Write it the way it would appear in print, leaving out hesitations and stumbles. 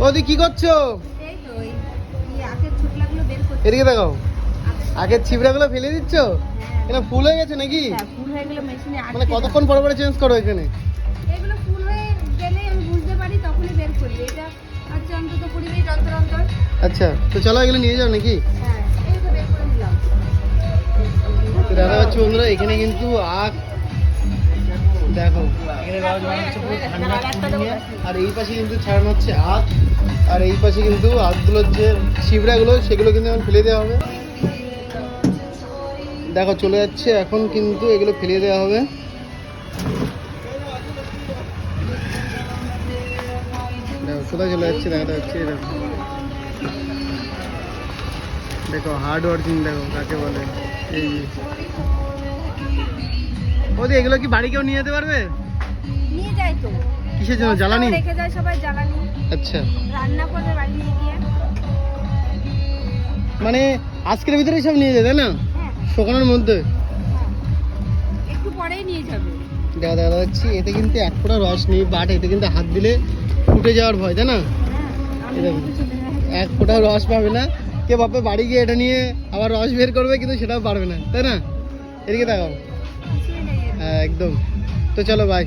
ওদি কি করছো? এদিকে দেখাও, আগের ছিবড়াগুলো ফেলে দিচ্ছ? এটা ফুল হয়ে গেছে নাকি? ফুল হয়ে গেলে মেশিনে মানে কতক্ষণ পর পরে চেঞ্জ করো এখানে? এগুলো ফুল হয়ে গেলে আমি বুঝতে পারি, তখনই বের করি। এটা আচ্ছা অন্তত 20 মিনিট অন্তর অন্তর। আচ্ছা, তো চলো এগুলো নিয়ে যাও নাকি? হ্যাঁ, এই তো বের করে দিলাম। তো দেখা যাচ্ছে বন্ধুরা, এখানে কিন্তু আখ দেখো, এখানে রস বানাচ্ছে পুরো ঠান্ডা কুড়ি নিয়ে। আর এই পাশে কিন্তু ছাড়ানো হচ্ছে আখ, আর এই পাশে কিন্তু আখগুলোর যে ছিবড়াগুলো সেগুলো কিন্তু এখন ফেলে দেওয়া হবে। দেখো চলে যাচ্ছে, এখন কিন্তু এগুলো ফেলে দেওয়া হবে। দেখো কোথায় চলে যাচ্ছে, দেখা যাচ্ছে দেখো, দেখো হার্ড ওয়ার্কিং দেখো কাকে বলে। এই ওদি এগুলো কি বাড়ি কেউ নিয়ে যেতে পারবে? নিয়ে যায় তো। কিসের জন্য? জ্বালানি রেখে যায় সবাই, জ্বালানি। আচ্ছা, রান্না করবে বাড়ি নিয়ে গিয়ে। মানে আজকের ভিতরেই সব নিয়ে যায় তাই না? হ্যাঁ, শুকানোর মধ্যে। হ্যাঁ, একটু পরেই নিয়ে যাবে। দেখা যাচ্ছে এতে কিন্তু এক ফোঁটা রস নেই, বাট এতে কিন্তু হাত দিলে ফুটে যাওয়ার ভয় তাই না? হ্যাঁ, এই দেখো, এক ফোঁটা রস পাবে না। কে বাপে বাড়ি গিয়ে এটা নিয়ে আবার রস বের করবে, কিন্তু সেটাও পারবে না তাই না? এদিকে দেখাও। হ্যাঁ একদম। তো চলো বাই।